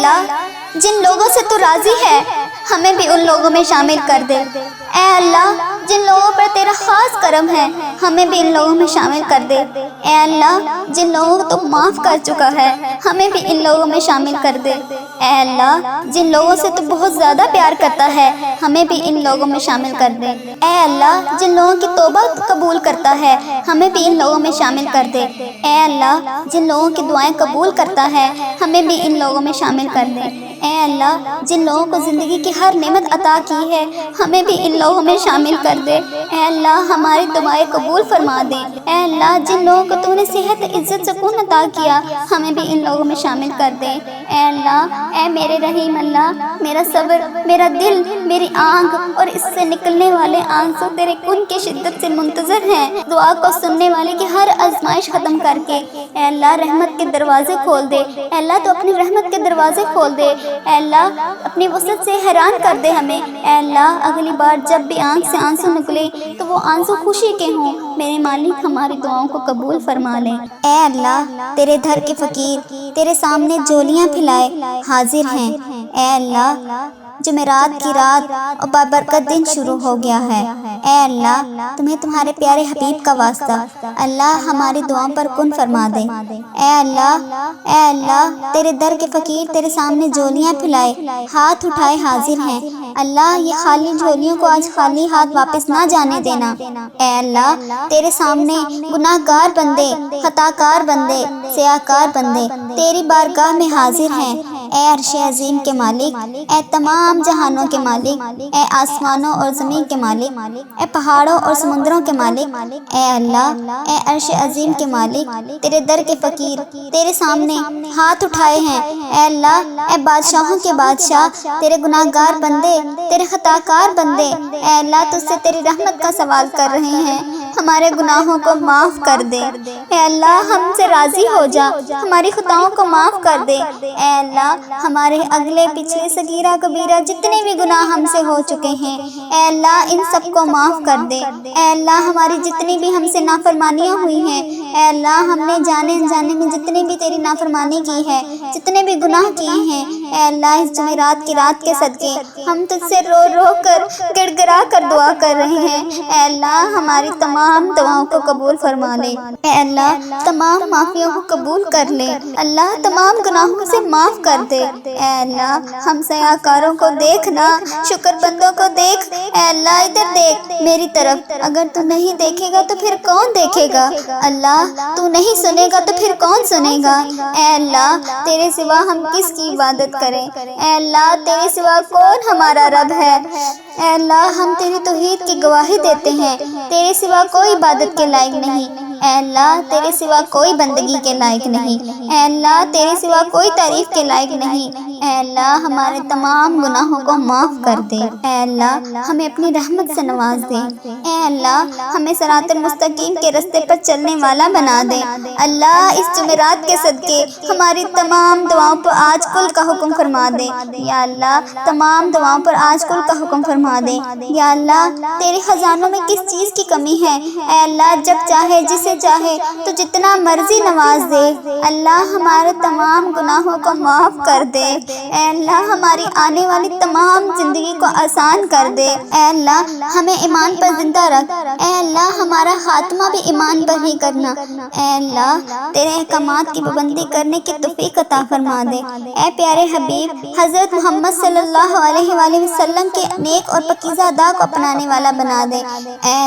اللہ جن لوگوں سے تو راضی ہے ہمیں بھی ان لوگوں میں شامل کر دے۔ اے اللہ جن لوگوں پر تیرا خاص کرم ہے ہمیں بھی ان لوگوں میں شامل کر دے۔ اے اللہ جن لوگوں کو تو معاف کر چکا ہے ہمیں بھی ان لوگوں میں شامل کر دے۔ اے اللہ جن لوگوں سے تو بہت زیادہ پیار کرتا ہے ہمیں بھی ان لوگوں میں شامل کر دے۔ اے اللہ جن لوگوں کی توبہ قبول کرتا ہے ہمیں بھی ان لوگوں میں شامل کر دے۔ اے اللہ جن لوگوں کی دعائیں قبول کرتا ہے ہمیں بھی ان لوگوں میں شامل کر دے۔ اے اللہ جن لوگوں کو زندگی کی ہر نعمت عطا کی ہے ہمیں بھی ان لوگوں میں شامل کر دے۔ اے اللہ ہماری دعائیں قبول فرما دے۔ اے اللہ جن لوگوں کو تو نے صحت، عزت، سکون عطا کیا ہمیں بھی ان لوگوں میں شامل کر دے۔ اے اللہ اے میرے رحیم اللہ میرا صبر، میرا دل، میری آنکھ اور اس سے نکلنے والے آنسو تیرے کن کی شدت سے منتظر ہیں۔ دعا کو سننے والے کی ہر آزمائش ختم کر کے اے اللہ رحمت کے دروازے کھول دے۔ اے اللہ تو اپنی رحمت کے دروازے کھول دے۔ اے اللہ اپنی وسعت سے حیران کر دے ہمیں۔ اے اللہ اگلی بار جب بھی آنکھ سے آنسو نکلے تو وہ آنسو خوشی کے ہوں۔ میرے مالک ہماری دعاؤں کو قبول فرما لے۔ اے اللہ تیرے در کے فقیر تیرے سامنے جولیاں پھیلائے حاضر ہیں۔ اے اللہ جمعرات کی رات اور بابرکت دن شروع ہو گیا ہے۔ اے اللہ تمہیں تمہارے پیارے حبیب کا واسطہ اللہ ہماری دعاؤں پر کن فرما دے۔ اے اللہ تیرے در کے فقیر تیرے سامنے جولیاں پھیلائے ہاتھ اٹھائے حاضر ہیں۔ اللہ یہ خالی جھولیوں کو آج خالی ہاتھ واپس نہ جانے دینا۔ اے اللہ تیرے سامنے گناہ گار بندے، خطا کار بندے، سیاہ کار بندے تیری بارگاہ میں حاضر ہیں۔ اے عرش عظیم کے مالک، اے تمام جہانوں کے مالک، اے آسمانوں اور زمین کے مالک، اے پہاڑوں اور سمندروں کے مالک، اے اللہ اے عرش عظیم کے مالک تیرے در کے فقیر تیرے سامنے ہاتھ اٹھائے ہیں۔ اے اللہ اے بادشاہوں کے بادشاہ تیرے گناہ گار بندے، تیرے خطا کار بندے اے اللہ تجھ سے تیری رحمت کا سوال کر رہے ہیں، ہمارے گناہوں کو معاف کر دے۔ اے اللہ ہم سے راضی ہو جا، ہماری خطاؤں کو معاف کر دے۔ اے اللہ ہمارے اگلے پچھلے صغیرہ کبیرہ جتنے بھی گناہ ہم سے ہو چکے ہیں اے اللہ ان سب کو معاف کر دے۔ اے اللہ ہماری جتنی بھی ہم سے نافرمانیاں ہوئی ہیں اے اللہ ہم نے جانے انجانے میں جتنی بھی تیری نافرمانی کی ہے، جتنے بھی گناہ کیے ہیں اے اللہ اس جمعرات کی رات کے صدقے ہم تجھ سے رو رو کر گڑ گڑا کر دعا کر رہے ہیں۔ اے اللہ ہماری تمام دعاؤں کو قبول فرما لے۔ اے اللہ تمام معافیوں کو قبول کر لے۔ اللہ تمام گناہوں سے معاف کر دے۔ اے اللہ ہم سیاہ کاروں کو دیکھنا، شکر بندوں کو دیکھ۔ اے اللہ ادھر دیکھ میری طرف، اگر تو نہیں دیکھے گا تو پھر کون دیکھے گا؟ اللہ تو نہیں سنے گا تو پھر کون سنے گا؟ اے اللہ تیرے سوا ہم کس کی عبادت کریں؟ اے اللہ تیرے سوا کون ہمارا رب ہے؟ اے اللہ ہم تیری توحید کی گواہی دیتے ہیں، تیرے سوا کوئی عبادت کے لائق نہیں۔ اے اللہ تیرے سوا کوئی بندگی کے لائق نہیں۔ اے اللہ تیرے سوا کوئی تعریف کے لائق نہیں۔ اے اللہ ہمارے تمام گناہوں کو معاف کر دے۔ اے اللہ ہمیں اپنی رحمت سے نواز دے۔ اے اللہ ہمیں صراط المستقیم کے راستے پر چلنے والا بنا دے۔ اللہ اس جمعرات کے صدقے ہماری تمام دعاؤں پر آج کل کا حکم فرما دے۔ یا اللہ تمام دعاؤں پر آج کل کا حکم فرما دے۔ یا اللہ تیرے خزانوں میں کس چیز کی کمی ہے؟ اے اللہ جب چاہے جسے چاہے تو جتنا مرضی نواز دے۔ اللہ ہمارے تمام گناہوں کو معاف کر دے۔ اے اللہ ہماری آنے والی تمام زندگی کو آسان کر دے۔ اے اللہ ہمیں ایمان پر زندہ رکھ۔ اے اللہ ہمارا خاتمہ بھی ایمان پر ہی کرنا۔ اے اللہ تیرے احکامات کی پابندی کرنے کی توفیق عطا فرما دے۔ اے پیارے حبیب حضرت محمد صلی اللہ علیہ وآلہ وسلم کے نیک اور پاکیزہ ادا کو اپنانے والا بنا دے۔ اے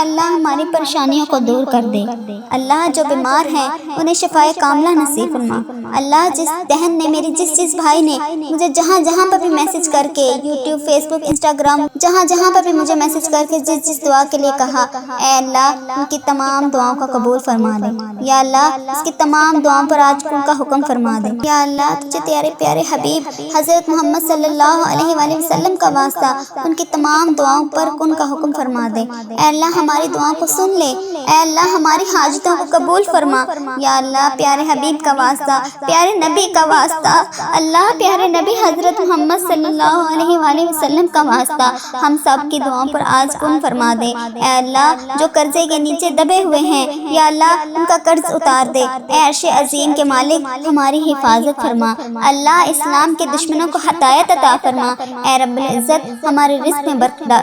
اللہ ہماری پریشانیوں کو دور کر دے۔ اللہ جو بیمار ہیں انہیں شفائے کاملہ نصیب فرما۔ اللہ جس بہن نے میری جس بھائی نے مجھے جہاں جہاں پر بھی میسج کر کے یوٹیوب، فیس بک، انسٹاگرام جہاں جہاں پر بھی مجھے میسج کر کے جس دعا کے لیے کہا اے اللہ ان کی تمام دعاؤں کو قبول فرما دے۔ یا اللہ اس کی تمام دعاؤں پر آج کل کا حکم فرما دے۔ یا اللہ تجھے تیرے پیارے حبیب حضرت محمد صلی اللہ علیہ وآلہ وسلم کا واسطہ ان کی تمام دعاؤں پر کن کا حکم فرما دے۔ اے اللہ ہماری دعاؤں کو سن لے۔ اے اللہ ہماری حاجتوں کو قبول فرما۔ یا اللہ پیارے حبیب کا واسطہ پیارے نبی کا واسطہ، اللہ پیارے نبی حضرت محمد صلی اللہ علیہ وآلہ وسلم کا واسطہ ہم سب کی دعاؤں پر آج کن فرما دے۔ اے اللہ جو قرضے کے نیچے دبے ہوئے ہیں یا اللہ ان کا قرض اتار دے۔ اے عرش عظیم کے مالک ہماری حفاظت فرما، اللہ اسلام کے دشمنوں کو ہدایت عطا فرما۔ اے رب العزت ہمارے رزق میں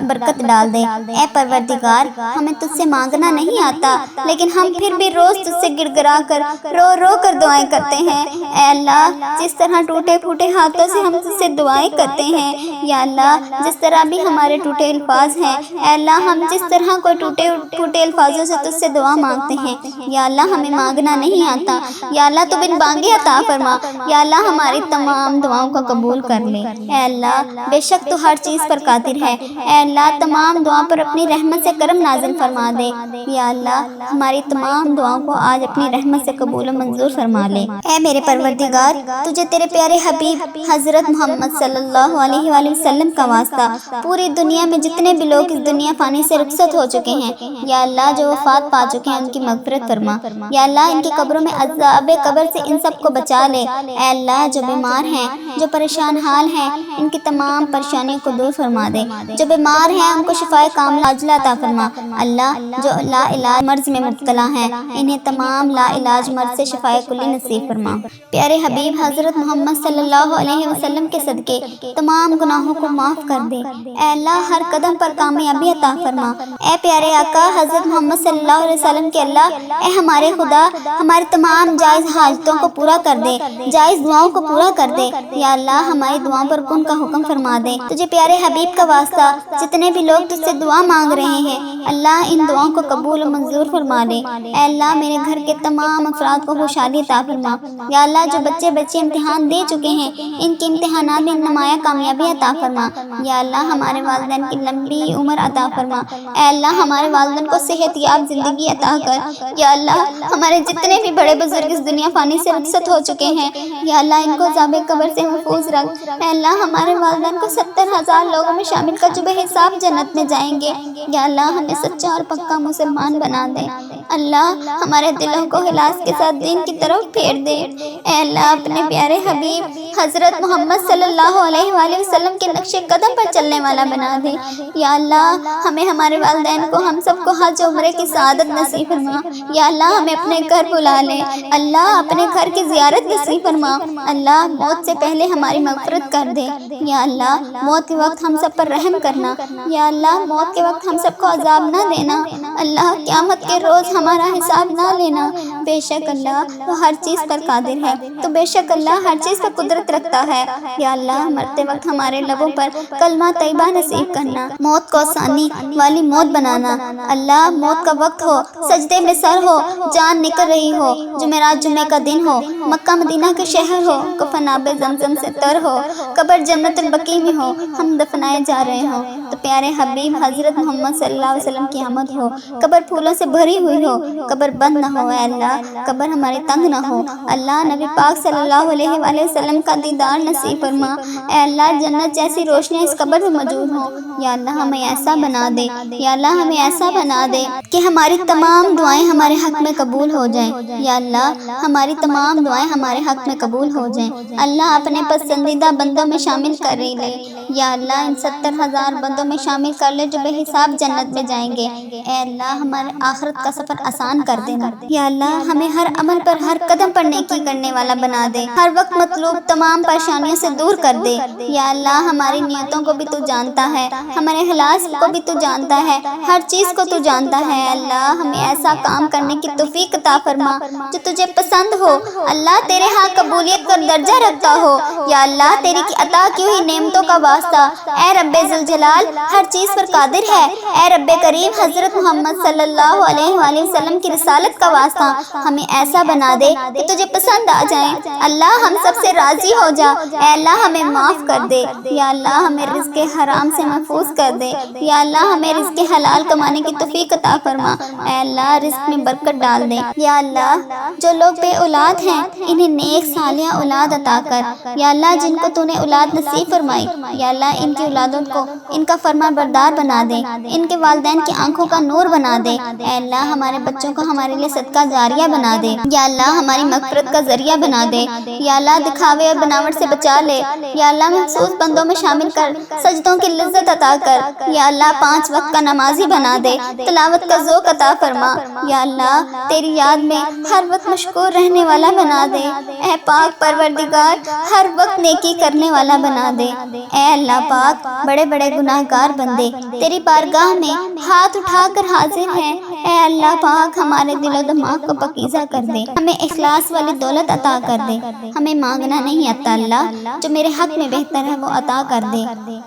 برکت ڈال دے۔ اے پروردگار ہمیں تجھ سے مانگنا نہیں آتا لیکن ہم پھر بھی روز تجھ سے گڑ گڑا کر رو رو کر دعائیں کرتے ہیں۔ اے اللہ جس طرح ٹوٹے پھوٹے ہاتھوں سے ہم تجھ سے دعائیں کرتے ہیں یا اللہ جس طرح بھی ہمارے ٹوٹے الفاظ ہیں، اے اللہ ہم جس طرح کوئی ٹوٹے پھوٹے الفاظوں سے تجھ سے دعا مانگتے ہیں یا اللہ ہمیں مانگنا نہیں آتا، یا اللہ تو بن مانگے عطا فرما، یا اللہ ہماری تمام دعاؤں کو قبول کر لے۔ اے اللہ بے شک تو ہر چیز پر قادر ہے، اے اللہ تمام دعاؤں پر اپنی رحمت سے کرم نازل فرما دے۔ یا اللہ ہماری تمام دعاؤں کو آج اپنی رحمت سے قبول و منظور فرما لے۔ اے میرے پروردگار تجھے تیرے پیارے حبیب حضرت محمد صلی اللہ علیہ وآلہ وسلم کا واسطہ پوری دنیا میں جتنے بھی لوگ اس دنیا فانی سے رخصت ہو چکے ہیں یا اللہ جو وفات پا چکے ہیں ان کی مغفرت فرما، یا اللہ ان کی قبروں میں عذاب قبر سے ان سب کو بچا لے۔ اے اللہ جو بیمار ہیں جو پریشان حال ہیں ان کی تمام پریشانیوں کو دور فرما دے، جو بیمار ہیں ان کو شفائے کاملہ عاجلہ عطا فرما۔ اللہ جو لا علاج مرض میں مبتلا ہیں انہیں تمام لا علاج مرض سے شفائے کلی نصیب فرما۔ پیارے حبیب حضرت محمد صلی اللہ علیہ وسلم کے صدقے تمام گناہوں کو معاف کر دے۔ اے اللہ ہر قدم پر کامیابی عطا فرما۔ اے پیارے آقا حضرت محمد صلی اللہ علیہ وسلم کے اللہ اے ہمارے خدا ہماری تمام جائز حاجتوں کو پورا کر دے، جائز دعاؤں کو پورا کر دے۔ یا اللہ ہماری دعاؤں پر کن کا حکم فرما دے۔ تجھے پیارے حبیب کا واسطہ جتنے بھی لوگ تجھ سے دعا مانگ رہے ہیں اللہ ان دعاؤں کو قبول و منظور فرما لے۔ اے اللہ میرے گھر کے تمام افراد کو خوشحالی عطا فرما۔ یا اللہ جو بچے امتحان دے چکے ہیں ان کے امتحانات میں نمایاں کامیابی عطا فرما۔ یا اللہ ہمارے والدین کی لمبی عمر عطا فرما۔ اے اللہ ہمارے والدین کو صحت یاب زندگی عطا کر۔ یا اللہ ہمارے جتنے بھی بڑے بزرگ اس دنیا فانی سے رخصت ہو چکے ہیں یا اللہ ان کو عذاب قبر سے محفوظ رکھ۔ اے اللہ ہمارے والدین کو 70,000 لوگوں میں شامل کر جو بے حساب جنت میں جائیں گے۔ یا اللہ ہمیں سچا اور پکا مسلمان بنا دے۔ اللہ ہمارے دلوں کو اخلاص کے ساتھ دین کی طرف پھیر دے۔ اے اللہ اپنے پیارے حبیب حضرت محمد صلی اللہ علیہ وآلہ وسلم کے نقش قدم پر چلنے والا بنا دے۔ یا اللہ ہمیں ہمارے والدین کو ہم سب کو حج عمرے کی سعادت نصیب فرما۔ یا اللہ ہمیں اپنے گھر بلا لے، اللہ اپنے گھر کی زیارت نصیب فرما۔ اللہ موت سے پہلے ہماری مغفرت کر دے۔ یا اللہ موت کے وقت ہم سب پر رحم کرنا۔ یا اللہ موت کے وقت ہم سب کو عذاب نہ دینا۔ اللہ قیامت کے روز ہمارا حساب نہ لینا۔ بے شک اللہ وہ ہر چیز پر قادر ہے، تو بے شک اللہ ہر چیز پر قدرت رکھتا ہے۔ یا اللہ مرتے وقت ہمارے لبوں پر کلمہ طیبہ نصیب کرنا، موت کو آسانی والی موت بنانا۔ اللہ موت کا وقت ہو، سجدے میں سر ہو، جان نکل رہی ہو، جمعرات جمعے کا دن ہو، مکہ مدینہ کے شہر ہو، کفن آب زمزم سے تر ہو، قبر جنت البقیع میں ہو، ہم دفنائے جا رہے ہوں تو پیارے حبیب حضرت محمد صلی اللہ علیہ وسلم کی آمد ہو، قبر پھولوں سے بھری ہوئی ہو، قبر بند نہ ہو۔ اے اللہ قبر ہماری تنگ نہ ہو۔ اللہ نبی پاک صلی اللہ علیہ وآلہ وسلم کا دیدار نصیب فرما۔ اے اللہ جنت جیسی روشنیاں اس قبر میں موجود ہوں۔ یا اللہ ہمیں ایسا بنا دے، یا اللہ ہمیں ایسا بنا دے کہ ہماری تمام دعائیں ہمارے حق میں قبول ہو جائیں۔ یا اللہ ہماری تمام دعائیں ہمارے حق میں قبول ہو جائیں۔ اللہ اپنے پسندیدہ بندوں میں شامل کر لے۔ یا اللہ ان 70,000 بندوں میں شامل کر لے جو بے حساب جنت میں جائیں گے۔ اے اللہ ہمارے آخرت کا سفر آسان کر دینا۔ یا اللہ ہمیں ہر عمل پر ہر قدم پر نیکی کرنے والا بنا دے، ہر وقت مطلوب تمام پریشانیوں سے دور کر دے۔ یا اللہ ہماری نیتوں کو بھی تو جانتا ہے، ہمارے اخلاص کو بھی تو جانتا ہے، ہر چیز کو تو جانتا ہے۔ اللہ ہمیں ایسا کام کرنے کی توفیق عطا فرما جو تجھے پسند ہو، اللہ تیرے ہاں قبولیت کا درجہ رکھتا ہو۔ یا اللہ تیری کی عطا کی ہوئی نعمتوں کا واسطہ اے رب ذوالجلال ہر چیز پر قادر ہے، اے رب کریم حضرت محمد صلی اللہ علیہ وآلہ وسلم کی رسالت کا واسطہ ہمیں ایسا بنا دے کہ تجھے پسند آ جائیں۔ اللہ ہم سب سے راضی ہو جا۔ اے اللہ ہمیں معاف کر دے۔ یا اللہ ہمیں رزق حرام سے محفوظ کر دے۔ یا اللہ ہمیں رزق حلال کمانے کی توفیق عطا فرما۔ اے اللہ رزق میں برکت ڈال دے۔ یا اللہ جو لوگ بے اولاد ہیں انہیں نیک صالحہ اولاد عطا کر۔ یا اللہ جن کو تو نے اولاد نصیب فرمائی یا اللہ ان کی اولادوں کو ان کا فرما بردار بنا دے، ان کے والدین کی آنکھوں کا نور بنا دے۔ اے اللہ ہمارے بچوں کو ہمارے لیے صدقہ جاریہ ذریعہ بنا دے، یا اللہ ہماری مغفرت کا ذریعہ بنا دے، یا اللہ دکھاوے اور بناوٹ سے بچا لے، یا اللہ مخصوص بندوں میں شامل کر، سجدوں کی لذت عطا کر، یا اللہ 5 وقت کا نمازی بنا دے، تلاوت کا ذوق عطا فرما، یا اللہ تیری یاد میں ہر وقت مشغول رہنے والا بنا دے، اے پاک پروردگار ہر وقت نیکی کرنے والا بنا دے۔ اے اللہ پاک بڑے بڑے گناہ گار بندے تیری بارگاہ میں ہاتھ اٹھا کر حاضر ہیں، اے اللہ پاک ہمارے دل و دماغ کو پاکیزہ کر دے، ہمیں اخلاص والی دولت عطا کر دے، ہمیں مانگنا نہیں آتا اللہ، جو میرے حق میں بہتر ہے وہ عطا کر دے۔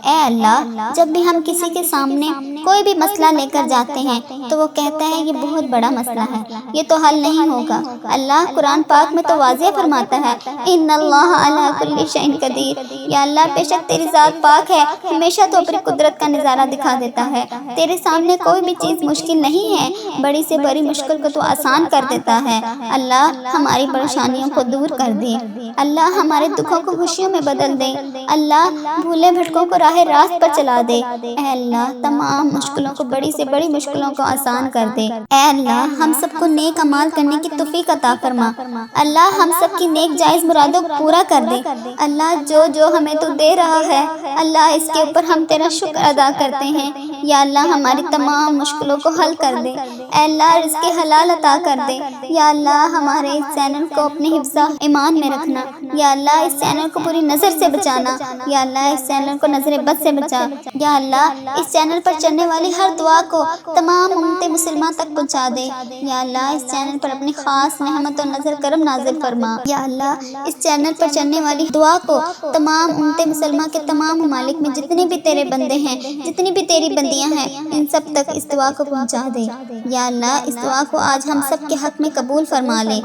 اے اللہ جب بھی ہم کسی کے سامنے کوئی بھی مسئلہ لے کر جاتے ہیں تو وہ کہتا ہے یہ بہت بڑا مسئلہ ہے، یہ تو حل نہیں ہوگا۔ اللہ قرآن پاک میں تو واضح فرماتا ہے ان اللہ علی کل شیء قدیر، یا اللہ بے شک تیری ذات پاک ہے، ہمیشہ تو اپنی قدرت کا نظارہ دکھا دیتا ہے، تیرے سامنے کوئی بھی چیز مشکل نہیں ہے، بڑی سے بڑی مشکل کو تو آسان کر دیتا ہے۔ اللہ ہماری پریشانیوں کو دور کر دے، اللہ ہمارے دکھوں کو خوشیوں میں بدل دے، اللہ بھولے بھٹکوں کو راہ راست پر چلا دے، اے اللہ تمام مشکلوں کو، بڑی سے بڑی مشکلوں کو آسان کر دے۔ اے اللہ ہم سب کو نیک اعمال کرنے کی توفیق عطا فرما، اللہ ہم سب کی نیک جائز مرادوں کو پورا کر دے، اللہ جو ہمیں تو دے رہا ہے اللہ اس کے اوپر ہم تیرا شکر ادا کرتے ہیں، یا اللہ ہماری تمام مشکلوں کو حل کر دے، اے اللہ رزق حلال عطا کر دے، یا اللہ ہمارے اس چینل کو اپنے حفظ ایمان میں رکھنا، یا اللہ اس چینل کو پوری نظر سے بچانا، یا اللہ اس چینل کو نظر بد سے بچا، یا اللہ اس چینل پر چلنے والی ہر دعا کو تمام امت مسلمہ تک پہنچا دے، یا اللہ اس چینل پر اپنی خاص رحمت و نظر کرم نازل فرما، یا اللہ اس چینل پر چلنے والی دعا کو تمام امت مسلمہ کے تمام ممالک میں جتنے بھی تیرے بندے ہیں، جتنی بھی تیری بندیاں ہیں، ان سب تک اس دعا کو پہنچا دے، یا اللہ اس دعا کو آج ہم سب کے حق میں قبول فرما لے،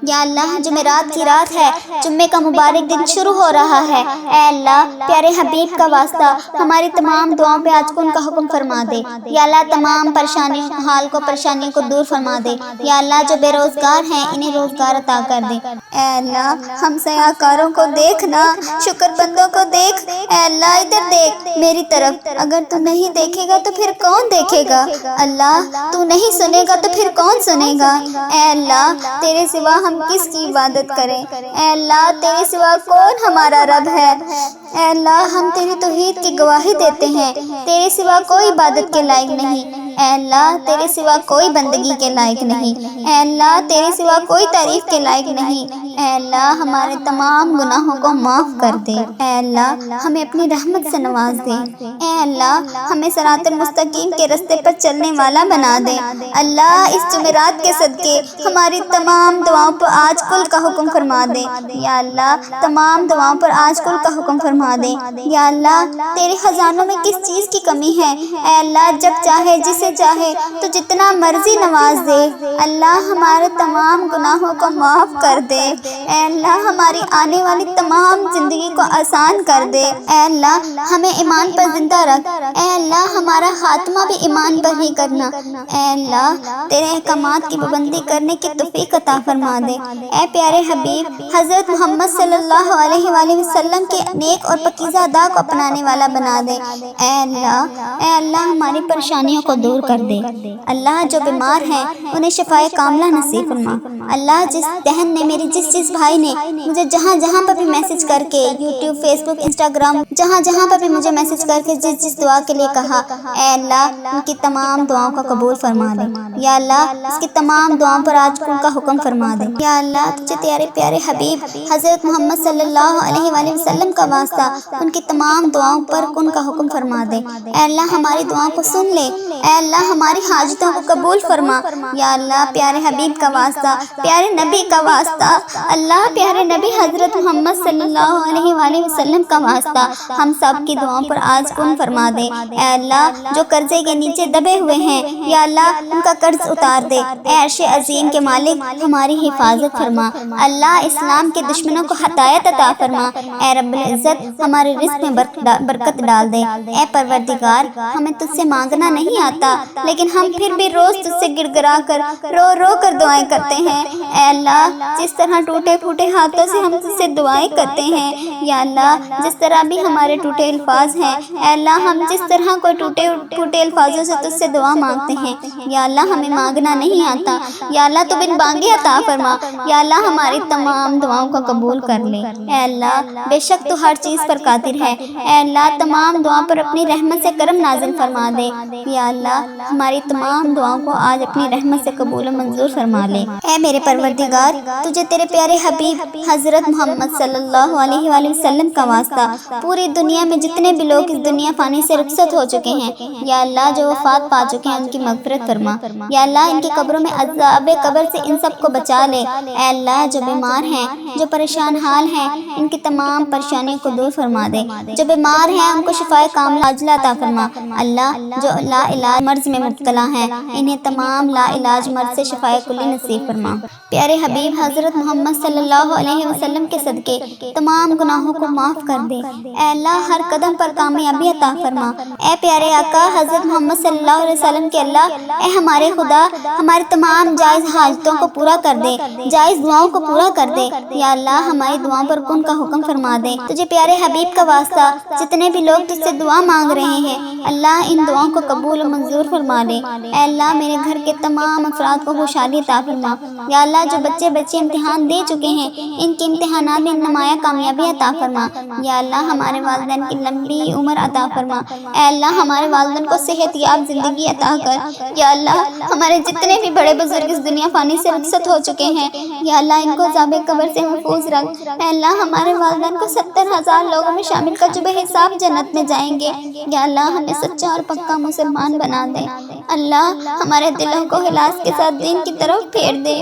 یا اللہ جمعرات کی رات ہے، جمعے کا مبارک دن شروع ہو رہا ہے، اے اللہ پیارے حبیب کا واسطہ ہماری تمام دعاؤں پہ آج کن کا حکم فرما دے، یا اللہ تمام پریشانیوں کو دور فرما دے، یا اللہ جو بے روزگار ہیں انہیں روزگار عطا کر دے، اے اللہ ہم سیاکاروں کو دیکھنا، شکر بندوں کو دیکھ، اے اللہ ادھر دیکھ میری طرف، اگر تو نہیں دیکھے گا تو پھر کون دیکھے گا، اللہ تو نہیں سنے گا تو پھر کون سنے گا، اے اللہ تیرے سوا ہم کس کی عبادت کریں، اے اللہ تیرے سوا کون ہمارا رب ہے، اے اللہ ہم تیری توحید کی گواہی دیتے ہیں، تیرے سوا کوئی عبادت کے لائق نہیں، اے اللہ تیرے سوا کوئی بندگی کے لائق نہیں، اے اللہ تیرے سوا کوئی تعریف کے لائق نہیں، اے اللہ ہمارے تمام گناہوں کو معاف کر دے، اے اللہ ہمیں اپنی رحمت سے نواز دے، اے اللہ ہمیں صراط المستقیم کے راستے پر چلنے والا بنا دے، اللہ اس جمعرات کے صدقے ہماری تمام دعاؤں پر آج کل کا حکم فرما دے، یا اللہ تمام دعاؤں پر آج کل کا حکم فرما دے، یا اللہ تیرے خزانوں میں کس چیز کی کمی ہے، اے اللہ جب چاہے جسے چاہے تو جتنا مرضی نواز دے، اللہ ہمارے تمام گناہوں کو معاف کر دے، اے اللہ ہماری آنے والی تمام زندگی کو آسان کر دے، اے اللہ ہمیں ایمان پر زندہ رکھ، اے اللہ ہمارا خاتمہ بھی ایمان پر ہی کرنا، اے اللہ تیرے احکامات کی پابندی کرنے کی توفیق عطا فرما دے، اے پیارے حبیب حضرت محمد صلی اللہ علیہ وآلہ وسلم کے نیک اور پاکیزہ ادا کو اپنانے والا بنا دے، اے اللہ ہماری پریشانیوں کو دور کر دے، اللہ جو بیمار ہیں انہیں شفائے کاملہ نصیب فرما، اللہ جس بہن نے میری جس بھائی نے مجھے جہاں پر بھی میسج کر کے یوٹیوب فیس بک انسٹاگرام جہاں پر بھی مجھے میسج کر کے جس دعا کے لیے کہا، اے اللہ ان کی تمام دعاؤں کو قبول فرما دے، یا اللہ اس کی تمام دعاؤں پر آج کل کا حکم فرما دے، یا اللہ تجھے تیرے پیارے حبیب حضرت محمد صلی اللہ علیہ وآلہ وسلم کا واسطہ ان کی تمام دعاؤں پر کن کا حکم فرما دے، اے اللہ ہماری دعاؤں کو سن لے، اے اللہ ہماری حاجتوں کو قبول فرما، یا اللہ پیارے حبیب کا واسطہ، پیارے نبی کا واسطہ، اللہ پیارے نبی حضرت محمد صلی اللہ علیہ وآلہ وسلم کا واسطہ ہم سب کی دعاؤں پر آج کن فرما دے، اے اللہ جو قرضے کے نیچے دبے ہوئے ہیں یا اللہ ان کا قرض اتار دے، اے عرش عظیم کے مالک ہماری حفاظت فرما، اللہ اسلام کے دشمنوں کو ہدایت عطا فرما، اے رب العزت ہمارے رزق میں برکت ڈال دے، اے پروردگار ہمیں تجھ سے مانگنا نہیں آتا آتا، لیکن ہم پھر بھی روز تجھ سے گڑ گڑا کر رو رو کر دعائیں کرتے ہیں۔ اے اللہ جس طرح ٹوٹے پھوٹے ہاتھوں سے ہم تجھ سے دعائیں کرتے ہیں، یا اللہ جس طرح بھی ہمارے ٹوٹے الفاظ ہیں، اے اللہ ہم جس طرح کوئی ٹوٹے پھوٹے الفاظوں سے تجھ سے دعا مانگتے ہیں، یا اللہ ہمیں مانگنا نہیں آتا، یا اللہ تو بن مانگے عطا فرما، یا اللہ ہماری تمام دعاؤں کو قبول کر لے۔ اے اللہ بے شک تو ہر چیز پر قادر ہے، اے اللہ تمام دعاؤں پر اپنی رحمت سے کرم نازل فرما دے، یا اللہ ہماری تمام دعاؤں کو آج اپنی رحمت سے قبول و منظور فرما لے۔ اے میرے پروردگار تجھے تیرے پیارے حبیب حضرت محمد صلی اللہ علیہ وآلہ وسلم کا واسطہ، پوری دنیا میں جتنے بھی لوگ اس دنیا فانی سے رخصت ہو چکے ہیں، یا اللہ جو وفات پا چکے ہیں ان کی مغفرت فرما، یا اللہ ان کی قبروں میں عذاب قبر سے ان سب کو بچا لے۔ اے اللہ جو بیمار ہیں، جو پریشان حال ہیں، ان کی تمام پریشانیوں کو دور فرما دے، جو بیمار ہیں ان کو شفائے کاملہ عاجلہ عطا فرما۔ اللہ جو لا علاج مرض میں مبتلا ہیں، انہیں تمام لا علاج مرض سے شفائے کلی نصیب فرما۔ پیارے حبیب حضرت محمد صلی اللہ علیہ وسلم کے صدقے تمام گناہوں کو معاف کر دے۔ اے اللہ ہر قدم پر کامیابی عطا فرما۔ اے پیارے آقا حضرت محمد صلی اللہ علیہ وسلم کے اللہ، اے ہمارے خدا ہماری تمام جائز حاجتوں کو پورا کر دے، جائز دعاؤں کو پورا کر دے، یا اللہ ہماری دعاؤں پر کن کا حکم فرما دے۔ تجھے پیارے حبیب کا واسطہ جتنے بھی لوگ تجھ سے دعا مانگ رہے ہیں، اللہ ان دعاؤں کو قبول و منظور فرما لے۔ اے اللہ میرے گھر کے تمام افراد کو خوشحالی عطا فرما، یا اللہ جو بچے امتحان دے چکے ہیں ان کے امتحانات میں نمایاں کامیابی عطا فرما، یا اللہ ہمارے والدین کی لمبی عمر عطا فرما۔ اے اللہ ہمارے والدین کو صحت یاب زندگی عطا کر، یا اللہ ہمارے جتنے بھی بڑے بزرگ اس دنیا فانی سے رخصت ہو چکے ہیں، یا اللہ ان کو عذاب قبر سے محفوظ رکھ۔ اے اللہ ہمارے والدین کو 70,000 لوگوں میں شامل کر جو بے حساب جنت میں جائیں گے، یا اللہ ہمیں سچا اور پکا مسلمان بنا دے۔ اللہ ہمارے دلوں کو اخلاص کے ساتھ دین کی طرف پھیر دے۔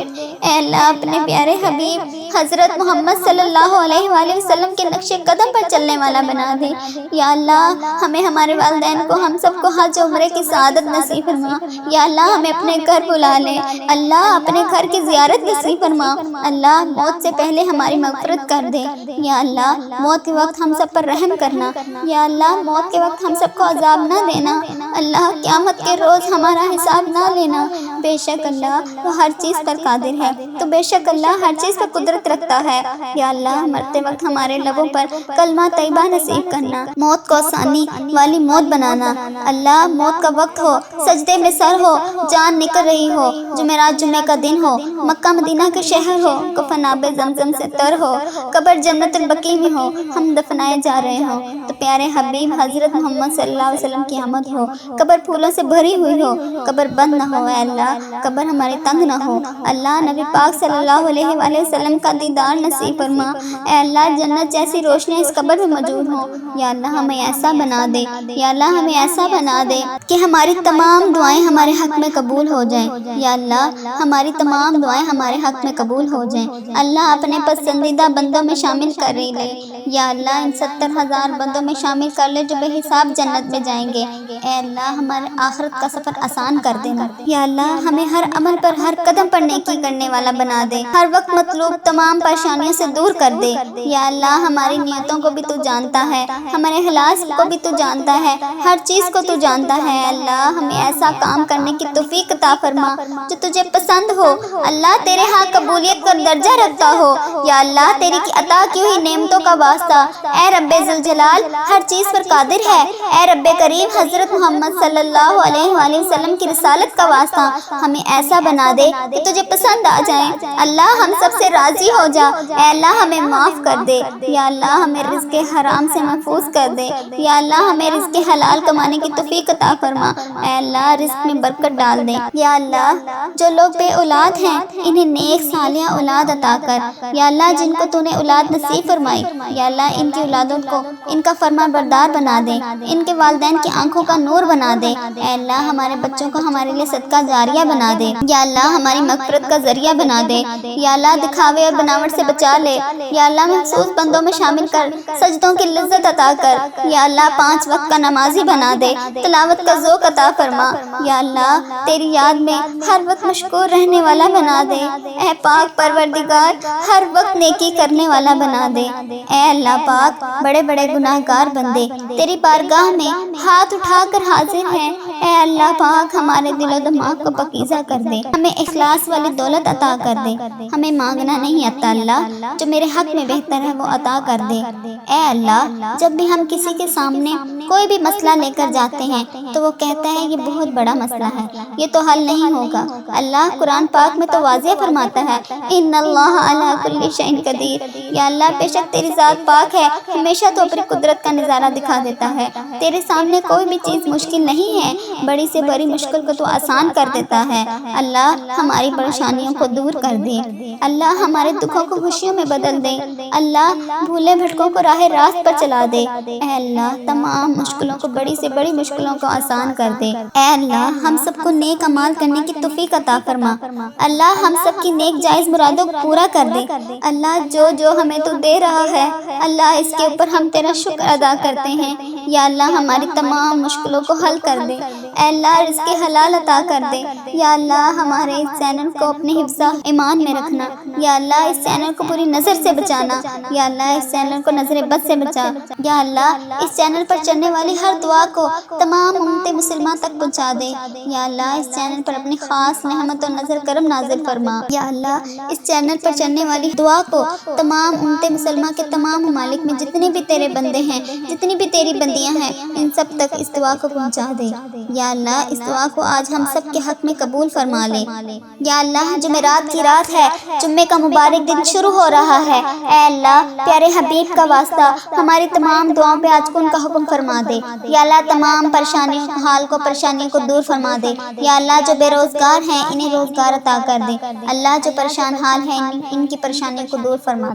اے اللہ اپنے پیارے حبیب حضرت محمد صلی اللہ علیہ وآلہ وسلم کے نقش قدم پر چلنے والا بنا دے۔ یا اللہ ہمیں ہمارے والدین کو ہم سب کو حج عمرے کی سعادت نصیب فرما، یا اللہ ہمیں اپنے گھر بلا لے، اللہ اپنے گھر کی زیارت نصیب فرما، اللہ موت سے پہلے ہماری مغفرت کر دے، یا اللہ موت کے وقت ہم سب پر رحم کرنا، یا اللہ موت کے وقت ہم سب کو عذاب نہ دینا، اللہ قیامت کے روز ہمارا حساب نہ لینا۔ بے شک اللہ وہ ہر چیز پر قادر ہے، تو بے شک اللہ ہر چیز پر قدرت رکھتا ہے، یا اللہ مرتے وقت ہمارے لبوں پر کلمہ طیبہ نصیب کرنا، موت کو آسانی والی موت بنانا۔ اللہ موت کا وقت ہو، سجدے میں سر ہو، جان نکل رہی ہو، جمعرات جمعے کا دن ہو، مکہ مدینہ کے شہر ہو، کفن آب زمزم سے تر ہو، قبر جنت البقیع میں ہو، ہم دفنائے جا رہے ہوں، تو پیارے حبیب حضرت محمد صلی اللہ علیہ وسلم کی آمد ہو، قبر پھولوں سے بھری ہوئی ہو، قبر بند نہ ہو، اے اللہ قبر ہماری تنگ نہ ہو، اللہ نبی پاک صلی اللہ علیہ وآلہ وسلم کا دیدار نصیب فرما، اے اللہ جنت جیسی روشنی اس قبر میں موجود ہو، یا اللہ ہمیں ایسا بنا دے، یا اللہ ہمیں ایسا بنا دے کہ ہماری تمام دعائیں ہمارے حق میں قبول ہو جائیں، یا اللہ ہماری تمام دعائیں ہمارے حق میں قبول ہو جائیں، اللہ اپنے پسندیدہ بندوں میں شامل کر لے، یا اللہ ان 70,000 بندوں میں شامل کر لے جو بے حساب جنت میں جائیں گے، اے اللہ ہمارے آخرت کا سفر آسان کر دینا، یا اللہ ہمیں ہر عمل پر ہر قدم پر نیکی کرنے والا بنا دے، ہر وقت مطلوب تمام پریشانیوں سے دور کر دے، یا اللہ ہماری نیتوں کو بھی تو جانتا ہے، ہمارے اخلاص کو بھی تو جانتا ہے، ہر چیز کو تو جانتا ہے، اللہ ہمیں ایسا کام کرنے کی توفیق عطا فرما جو تجھے پسند ہو، اللہ تیرے ہاں قبولیت کا درجہ رکھتا ہو، یا اللہ تیری کی عطا کی ہوئی نعمتوں کا واسطہ، اے رب ذوالجلال ہر چیز پر قادر ہے، اے رب کریم حضرت محمد صلی اللہ علیہ وآلہ وسلم کی رسالت کا واسطہ ہمیں ایسا بنا دے کہ تجھے پسند آ جائیں، اللہ ہم سب سے راضی ہو جا، اے اللہ ہمیں معاف کر دے، یا اللہ ہمیں رزق حرام سے محفوظ کر دے، یا اللہ ہمیں رزق حلال کمانے کی توفیق عطا فرما، اے اللہ رزق میں برکت ڈال دے، یا اللہ جو لوگ بے اولاد ہیں انہیں نیک صالحہ اولاد عطا کر، یا اللہ جن کو تو نے اولاد نصیب فرمائی، یا اللہ ان کی اولادوں کو ان کا فرما بردار بنا دے، ان کے والدین کی آنکھوں کا نور بنا دے، اے اللہ ہمارے بچوں کو ہمارے لیے صدقہ جاریہ بنا دے، یا اللہ ہماری مغفرت کا ذریعہ بنا دے، یا اللہ دکھاوے اور بناوٹ سے بچا لے، یا اللہ مخصوص بندوں میں شامل کر، سجدوں کی لذت عطا کر، یا اللہ 5 وقت کا نمازی بنا دے، تلاوت کا ذوق عطا فرما، یا اللہ تیری یاد میں ہر وقت مشغول رہنے والا بنا دے، اے پاک پروردگار ہر وقت نیکی کرنے والا بنا دے، اے اللہ پاک بڑے بڑے گناہگار بندے تیری بارگاہ میں ہاتھ اٹھا کر حاضر ہیں۔ اے اللہ پاک ہمارے دل و دماغ کو پاکیزہ کر دے، ہمیں اخلاص والی دولت عطا کر دے، ہمیں مانگنا نہیں آتا اللہ، جو میرے حق میں بہتر ہے وہ عطا کر دے۔ اے اللہ جب بھی ہم کسی کے سامنے کوئی بھی مسئلہ لے کر جاتے ہیں تو وہ کہتا ہے یہ بہت بڑا مسئلہ ہے، یہ تو حل نہیں ہوگا۔ اللہ قرآن پاک میں تو واضح فرماتا ہے ان اللہ علی کل شیء قدیر، یا اللہ بے شک تیری ذات پاک ہے، ہمیشہ تو اپنی قدرت کا نظارہ دکھا دیتا ہے، تیرے سامنے کوئی بھی چیز مشکل نہیں ہے، بڑی سے بڑی مشکل کو تو آسان کر دیتا ہے۔ اللہ ہماری پریشانیوں کو دور کر دے، اللہ ہمارے دکھوں کو خوشیوں میں بدل دے، اللہ بھولے بھٹکوں کو راہ راست پر چلا دے، اے اللہ تمام مشکلوں کو، بڑی سے بڑی مشکلوں کو آسان کر دے۔ اے اللہ ہم سب کو نیک اعمال کرنے کی توفیق عطا فرما، اللہ ہم سب کی نیک جائز مرادوں کو پورا کر دے، اللہ جو ہمیں تو دے رہا ہے اللہ اس کے اوپر ہم تیرا شکر ادا کرتے ہیں، یا اللہ ہماری تمام مشکلوں کو حل کر دے، اے اللہ رزق حلال عطا کر دے، یا اللہ ہمارے اس چینل کو اپنے حفظ ایمان میں رکھنا، یا اللہ اس چینل کو پوری نظر سے بچانا، یا اللہ اس چینل کو نظر بد سے بچا، یا اللہ اس چینل پر چلنے والی ہر دعا کو تمام امت مسلمہ تک پہنچا دے، یا اللہ اس چینل پر اپنی خاص رحمت و نظر کرم نازل فرما، یا اللہ اس چینل پر چلنے والی دعا کو تمام امت مسلمہ کے تمام ممالک میں جتنے بھی تیرے بندے ہیں، جتنی بھی تیری بندیاں ہیں، ان سب تک اس دعا کو پہنچا دے، یا اللہ اس دعا کو آج ہم سب کے حق میں قبول فرما لے، یا اللہ جمعرات کی رات ہے، جمعے کا مبارک دن شروع ہو رہا ہے، اے اللہ پیارے حبیب کا واسطہ ہماری تمام دعاؤں پہ آج کن کا حکم فرما دے، یا اللہ تمام پریشانیوں کو دور فرما دے، یا اللہ جو بے روزگار ہیں انہیں روزگار عطا کر دے، اللہ جو پریشان حال ہیں ان کی پریشانیوں کو دور فرما دے۔